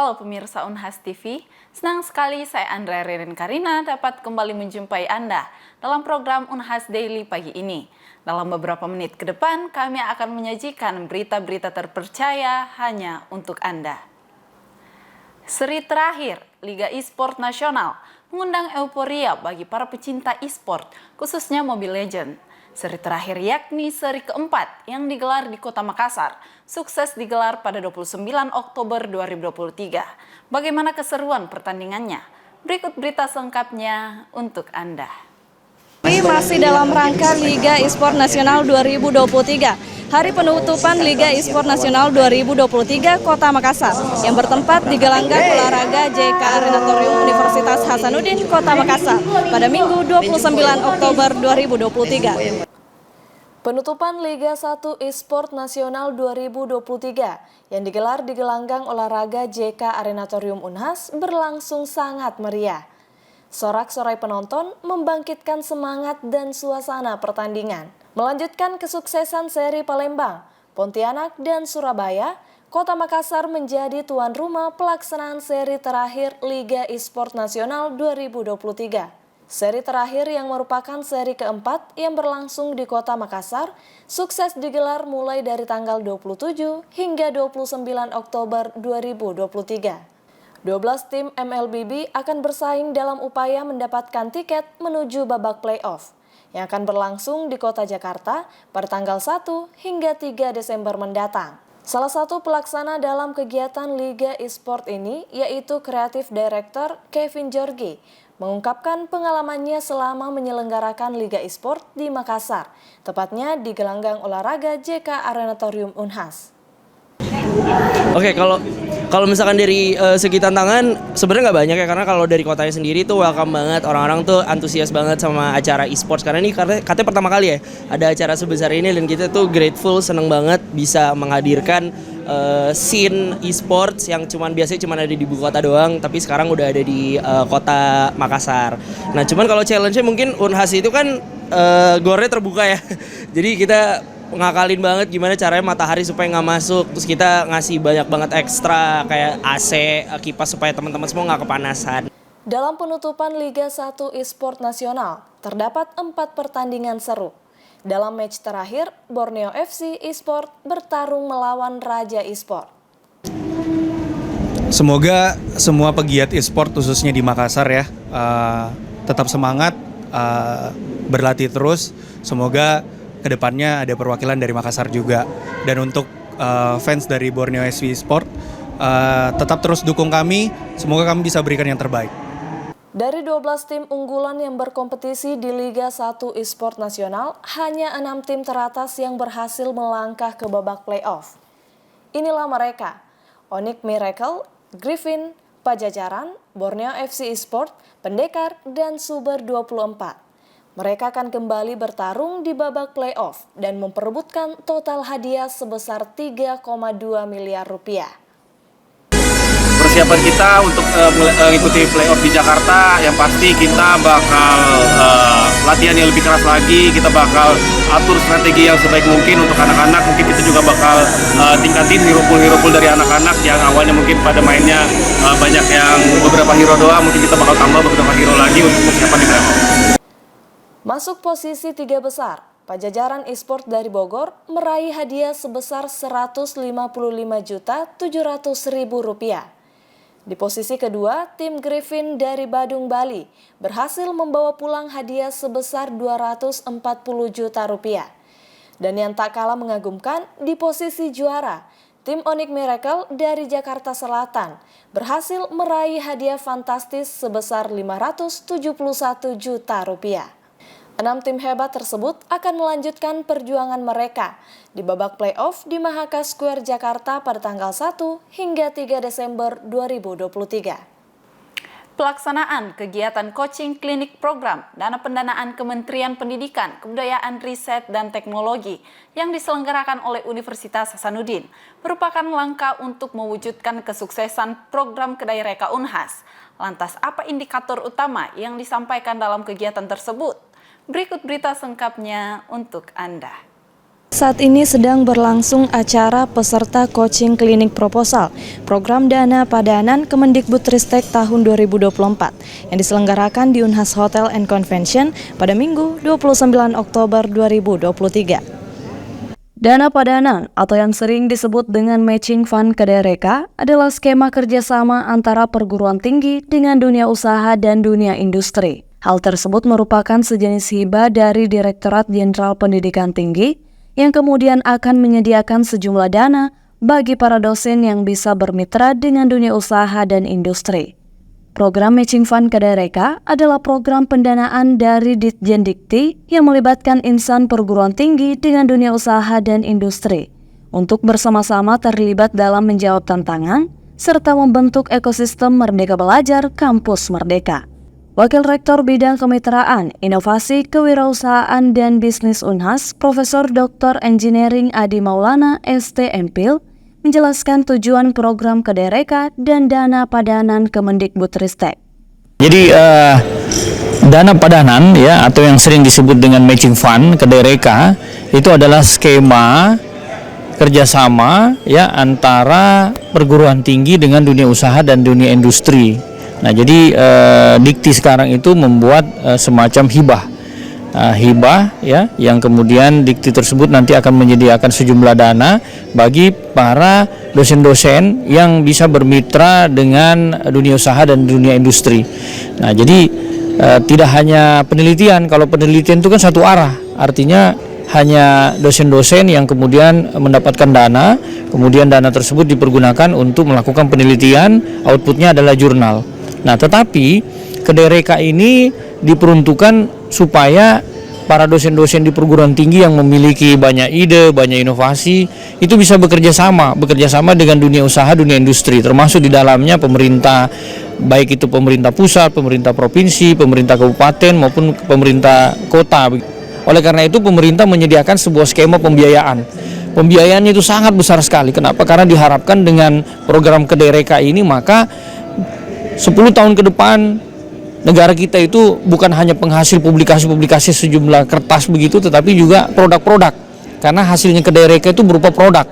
Halo pemirsa Unhas TV, senang sekali saya Andrea Ririn Karina dapat kembali menjumpai Anda dalam program Unhas Daily pagi ini. Dalam beberapa menit ke depan, kami akan menyajikan berita-berita terpercaya hanya untuk Anda. Seri terakhir Liga E-Sport Nasional mengundang euforia bagi para pecinta e-sport, khususnya Mobile Legends. Seri terakhir yakni seri keempat yang digelar di Kota Makassar, sukses digelar pada 29 Oktober 2023. Bagaimana keseruan pertandingannya? Berikut berita selengkapnya untuk Anda. Masih dalam rangka Liga E-Sport Nasional 2023. Hari penutupan Liga E-Sport Nasional 2023 Kota Makassar yang bertempat di gelanggang olahraga JK Arenatorium Universitas Hasanuddin Kota Makassar pada Minggu 29 Oktober 2023. Penutupan Liga 1 E-Sport Nasional 2023 yang digelar di gelanggang olahraga JK Arenatorium Unhas berlangsung sangat meriah. Sorak-sorai penonton membangkitkan semangat dan suasana pertandingan. Melanjutkan kesuksesan seri Palembang, Pontianak, dan Surabaya, Kota Makassar menjadi tuan rumah pelaksanaan seri terakhir Liga E-Sport Nasional 2023. Seri terakhir yang merupakan seri keempat yang berlangsung di Kota Makassar, sukses digelar mulai dari tanggal 27 hingga 29 Oktober 2023. 12 tim MLBB akan bersaing dalam upaya mendapatkan tiket menuju babak playoff yang akan berlangsung di Kota Jakarta pada tanggal 1 hingga 3 Desember mendatang. Salah satu pelaksana dalam kegiatan Liga E-Sport ini yaitu Kreatif Director Kevin Jorgi mengungkapkan pengalamannya selama menyelenggarakan Liga E-Sport di Makassar, tepatnya di gelanggang olahraga JK Arenatorium Unhas. Oke, kalau misalkan dari segi tantangan sebenarnya nggak banyak ya, karena kalau dari kotanya sendiri tuh welcome banget, orang-orang tuh antusias banget sama acara e-sports karena ini katanya pertama kali ya ada acara sebesar ini, dan kita tuh grateful, seneng banget bisa menghadirkan scene e-sports yang biasanya cuma ada di ibu kota doang, tapi sekarang udah ada di kota Makassar. Nah, cuman kalau challenge-nya mungkin Unhas itu kan gornya terbuka ya, jadi kita ngakalin banget gimana caranya matahari supaya nggak masuk, terus kita ngasih banyak banget ekstra kayak AC, kipas supaya teman-teman semua nggak kepanasan. Dalam penutupan Liga 1 E-Sport Nasional, terdapat 4 pertandingan seru. Dalam match terakhir, Borneo FC E-Sport bertarung melawan Raja E-Sport. Semoga semua pegiat e-sport khususnya di Makassar ya tetap semangat, berlatih terus. Semoga kedepannya ada perwakilan dari Makassar juga. Dan untuk fans dari Borneo FC Sport, tetap terus dukung kami. Semoga kami bisa berikan yang terbaik. Dari 12 tim unggulan yang berkompetisi di Liga 1 E-Sport Nasional, hanya 6 tim teratas yang berhasil melangkah ke babak playoff. Inilah mereka: Onyx Miracle, Griffin, Pajajaran, Borneo FC E-Sport, Pendekar, dan Suber 24. Mereka akan kembali bertarung di babak playoff dan memperebutkan total hadiah sebesar 3,2 miliar rupiah. Persiapan kita untuk mengikuti playoff di Jakarta, yang pasti kita bakal latihan yang lebih keras lagi, kita bakal atur strategi yang sebaik mungkin untuk anak-anak. Mungkin kita juga bakal tingkatin hero-pool dari anak-anak yang awalnya mungkin pada mainnya banyak yang beberapa hero doang, mungkin kita bakal tambah beberapa hero lagi untuk persiapan di playoff. Masuk posisi 3 besar, Pajajaran E-Sport dari Bogor meraih hadiah sebesar Rp155.700.000. Di posisi kedua, tim Griffin dari Badung, Bali berhasil membawa pulang hadiah sebesar Rp240 juta. Dan yang tak kalah mengagumkan, di posisi juara, tim Onyx Miracle dari Jakarta Selatan berhasil meraih hadiah fantastis sebesar Rp571 juta. 6 tim hebat tersebut akan melanjutkan perjuangan mereka di babak playoff di Mahaka Square Jakarta pada tanggal 1 hingga 3 Desember 2023. Pelaksanaan kegiatan coaching klinik program dana pendanaan Kementerian Pendidikan, Kebudayaan, Riset, dan Teknologi yang diselenggarakan oleh Universitas Hasanuddin merupakan langkah untuk mewujudkan kesuksesan program Kedai Reka Unhas. Lantas, apa indikator utama yang disampaikan dalam kegiatan tersebut? Berikut berita selengkapnya untuk Anda. Saat ini sedang berlangsung acara peserta coaching klinik proposal Program Dana Padanan Kemendikbudristek tahun 2024 yang diselenggarakan di Unhas Hotel and Convention pada Minggu 29 Oktober 2023. Dana Padanan atau yang sering disebut dengan Matching Fund KDRK adalah skema kerjasama antara perguruan tinggi dengan dunia usaha dan dunia industri. Hal tersebut merupakan sejenis hibah dari Direktorat Jenderal Pendidikan Tinggi yang kemudian akan menyediakan sejumlah dana bagi para dosen yang bisa bermitra dengan dunia usaha dan industri. Program Matching Fund KDRK adalah program pendanaan dari Ditjen Dikti yang melibatkan insan perguruan tinggi dengan dunia usaha dan industri untuk bersama-sama terlibat dalam menjawab tantangan serta membentuk ekosistem Merdeka Belajar Kampus Merdeka. Wakil Rektor Bidang Kemitraan, Inovasi, Kewirausahaan, dan Bisnis Unhas, Profesor Dr. Engineering Adi Maulana STMPil, menjelaskan tujuan program KDRK dan Dana Padanan Kemendikbudristek. Jadi dana padanan ya atau yang sering disebut dengan Matching Fund KDRK itu adalah skema kerjasama ya antara perguruan tinggi dengan dunia usaha dan dunia industri. Nah, jadi Dikti sekarang itu membuat semacam hibah ya, yang kemudian Dikti tersebut nanti akan menyediakan sejumlah dana bagi para dosen-dosen yang bisa bermitra dengan dunia usaha dan dunia industri. Nah, jadi tidak hanya penelitian, kalau penelitian itu kan satu arah, artinya hanya dosen-dosen yang kemudian mendapatkan dana, kemudian dana tersebut dipergunakan untuk melakukan penelitian, outputnya adalah jurnal. Nah, tetapi KDRK ini diperuntukkan supaya para dosen-dosen di perguruan tinggi yang memiliki banyak ide, banyak inovasi, itu bisa bekerja sama dengan dunia usaha, dunia industri, termasuk di dalamnya pemerintah, baik itu pemerintah pusat, pemerintah provinsi, pemerintah kabupaten, maupun pemerintah kota. Oleh karena itu, pemerintah menyediakan sebuah skema pembiayaan. Pembiayaannya itu sangat besar sekali. Kenapa? Karena diharapkan dengan program KDRK ini, maka 10 tahun ke depan negara kita itu bukan hanya penghasil publikasi-publikasi sejumlah kertas begitu, tetapi juga produk-produk. Karena hasilnya KDRK itu berupa produk,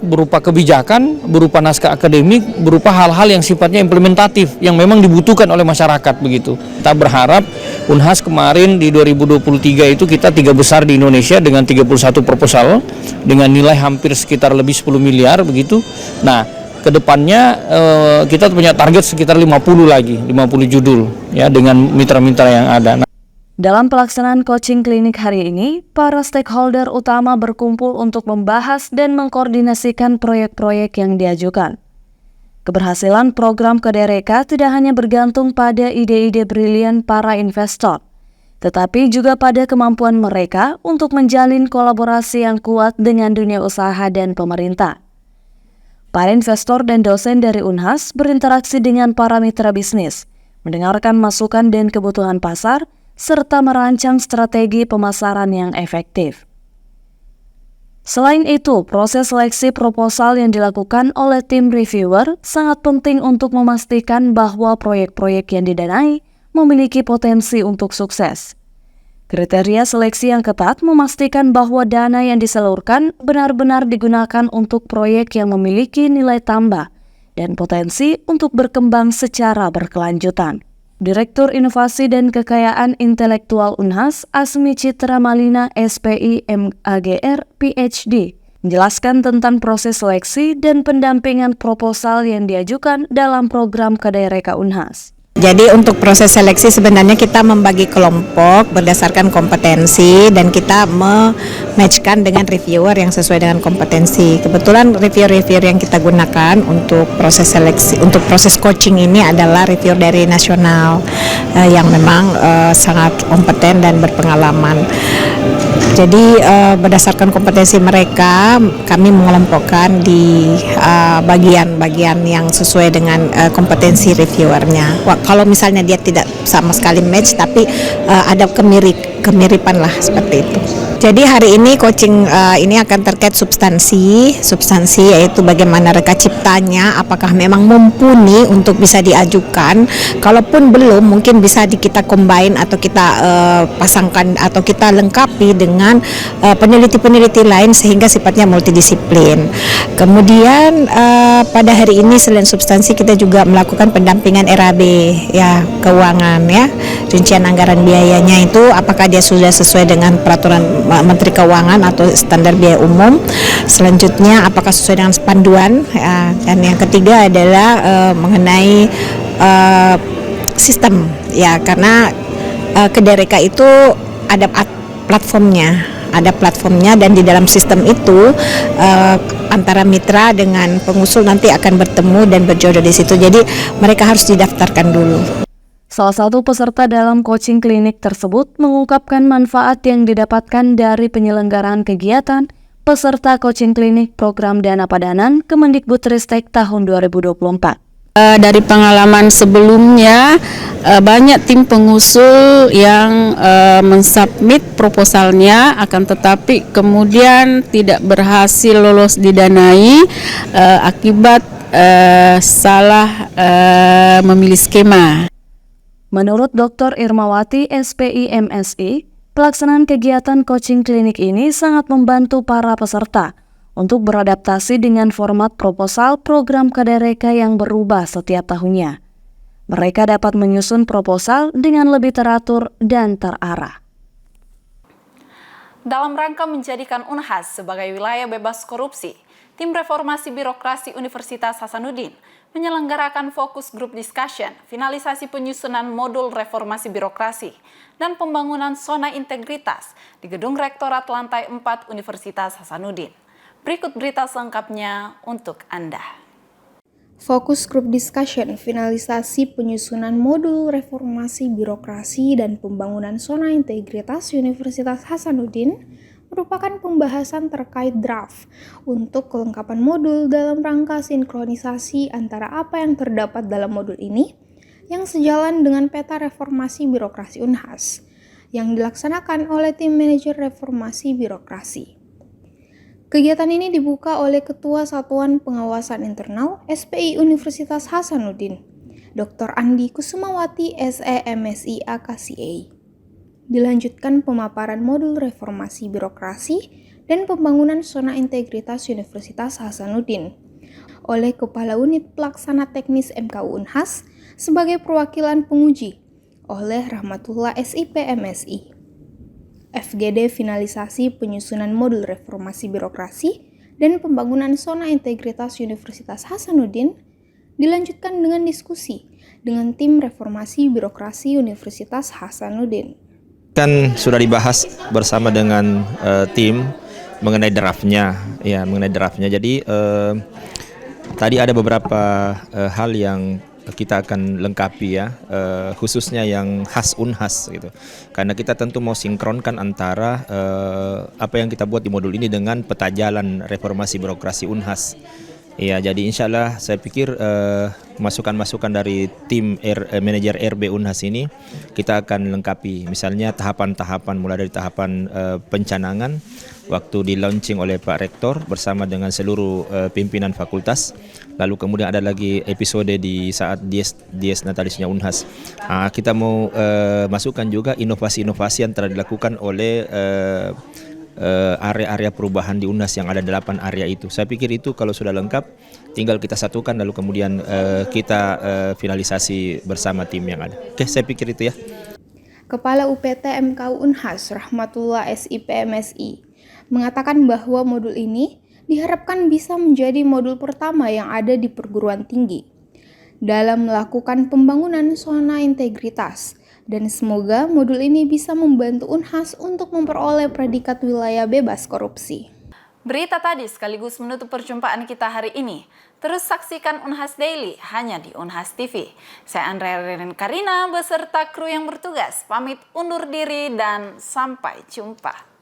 berupa kebijakan, berupa naskah akademik, berupa hal-hal yang sifatnya implementatif yang memang dibutuhkan oleh masyarakat begitu. Kita berharap Unhas kemarin di 2023 itu kita 3 besar di Indonesia dengan 31 proposal dengan nilai hampir sekitar lebih 10 miliar begitu. Nah, kedepannya kita punya target sekitar 50 judul ya dengan mitra-mitra yang ada. Dalam pelaksanaan coaching klinik hari ini, para stakeholder utama berkumpul untuk membahas dan mengkoordinasikan proyek-proyek yang diajukan. Keberhasilan program KDRK tidak hanya bergantung pada ide-ide brilian para investor, tetapi juga pada kemampuan mereka untuk menjalin kolaborasi yang kuat dengan dunia usaha dan pemerintah. Para investor dan dosen dari Unhas berinteraksi dengan para mitra bisnis, mendengarkan masukan dan kebutuhan pasar, serta merancang strategi pemasaran yang efektif. Selain itu, proses seleksi proposal yang dilakukan oleh tim reviewer sangat penting untuk memastikan bahwa proyek-proyek yang didanai memiliki potensi untuk sukses. Kriteria seleksi yang ketat memastikan bahwa dana yang disalurkan benar-benar digunakan untuk proyek yang memiliki nilai tambah dan potensi untuk berkembang secara berkelanjutan. Direktur Inovasi dan Kekayaan Intelektual Unhas, Asmi Citra Malina, SPI, MAGR, PhD, menjelaskan tentang proses seleksi dan pendampingan proposal yang diajukan dalam program KDRK Unhas. Jadi untuk proses seleksi sebenarnya kita membagi kelompok berdasarkan kompetensi dan kita mematchkan dengan reviewer yang sesuai dengan kompetensi. Kebetulan reviewer yang kita gunakan untuk proses seleksi, untuk proses coaching ini adalah reviewer dari nasional yang memang sangat kompeten dan berpengalaman. Jadi berdasarkan kompetensi mereka, kami mengelompokkan di bagian-bagian yang sesuai dengan kompetensi reviewernya. Kalau misalnya dia tidak sama sekali match, tapi ada kemiripan lah seperti itu. Jadi hari ini coaching ini akan terkait substansi yaitu bagaimana reka ciptanya, apakah memang mumpuni untuk bisa diajukan. Kalaupun belum, mungkin bisa kita combine atau kita pasangkan atau kita lengkapi dengan peneliti-peneliti lain sehingga sifatnya multidisiplin. Kemudian pada hari ini selain substansi kita juga melakukan pendampingan RAB ya, keuangan ya, rincian anggaran biayanya itu apakah dia sudah sesuai dengan peraturan Menteri Keuangan atau standar biaya umum. Selanjutnya apakah sesuai dengan panduan ya. Dan yang ketiga adalah mengenai sistem ya, karena Kedareka itu ada platformnya dan di dalam sistem itu antara mitra dengan pengusul nanti akan bertemu dan berjodoh di situ. Jadi mereka harus didaftarkan dulu. Salah satu peserta dalam coaching klinik tersebut mengungkapkan manfaat yang didapatkan dari penyelenggaraan kegiatan peserta coaching klinik program Dana Padanan Kemendikbudristek tahun 2024. Dari pengalaman sebelumnya, banyak tim pengusul yang mensubmit proposalnya, akan tetapi kemudian tidak berhasil lolos didanai akibat salah memilih skema. Menurut Dr. Irmawati, SPI MSI, pelaksanaan kegiatan coaching klinik ini sangat membantu para peserta untuk beradaptasi dengan format proposal program Kedareka yang berubah setiap tahunnya. Mereka dapat menyusun proposal dengan lebih teratur dan terarah. Dalam rangka menjadikan Unhas sebagai wilayah bebas korupsi, Tim Reformasi Birokrasi Universitas Hasanuddin menyelenggarakan fokus group discussion, finalisasi penyusunan modul reformasi birokrasi, dan pembangunan zona integritas di Gedung Rektorat Lantai 4 Universitas Hasanuddin. Berikut berita selengkapnya untuk Anda. Fokus Group Discussion, finalisasi penyusunan modul reformasi birokrasi dan pembangunan zona integritas Universitas Hasanuddin merupakan pembahasan terkait draft untuk kelengkapan modul dalam rangka sinkronisasi antara apa yang terdapat dalam modul ini yang sejalan dengan peta reformasi birokrasi Unhas yang dilaksanakan oleh tim manajer reformasi birokrasi. Kegiatan ini dibuka oleh Ketua Satuan Pengawasan Internal SPI Universitas Hasanuddin, Dr. Andi Kusumawati SEMSI AKCA. Dilanjutkan pemaparan modul reformasi birokrasi dan pembangunan zona integritas Universitas Hasanuddin oleh Kepala Unit Pelaksana Teknis MKU Unhas sebagai perwakilan penguji oleh Rahmatullah SIP MSI. FGD finalisasi penyusunan modul reformasi birokrasi dan pembangunan zona integritas Universitas Hasanuddin dilanjutkan dengan diskusi dengan tim reformasi birokrasi Universitas Hasanuddin. Kan sudah dibahas bersama dengan tim mengenai draftnya, Jadi tadi ada beberapa hal yang kita akan lengkapi ya, khususnya yang khas Unhas gitu. Karena kita tentu mau sinkronkan antara apa yang kita buat di modul ini dengan peta jalan reformasi birokrasi Unhas. Ya, jadi insya Allah saya pikir masukan-masukan dari tim manajer RB Unhas ini kita akan lengkapi. Misalnya tahapan-tahapan mulai dari tahapan pencanangan waktu di launching oleh Pak Rektor bersama dengan seluruh pimpinan fakultas. Lalu kemudian ada lagi episode di saat Dies Natalisnya Unhas. Kita mau masukkan juga inovasi-inovasi yang telah dilakukan oleh area-area perubahan di Unhas yang ada 8 area itu. Saya pikir itu kalau sudah lengkap tinggal kita satukan lalu kemudian kita finalisasi bersama tim yang ada. Oke, saya pikir itu ya. Kepala UPT MKU Unhas Rahmatullah SIP MSI mengatakan bahwa modul ini diharapkan bisa menjadi modul pertama yang ada di perguruan tinggi dalam melakukan pembangunan zona integritas. Dan semoga modul ini bisa membantu Unhas untuk memperoleh predikat wilayah bebas korupsi. Berita tadi sekaligus menutup perjumpaan kita hari ini. Terus saksikan Unhas Daily hanya di Unhas TV. Saya Andrea Reren Karina beserta kru yang bertugas pamit undur diri dan sampai jumpa.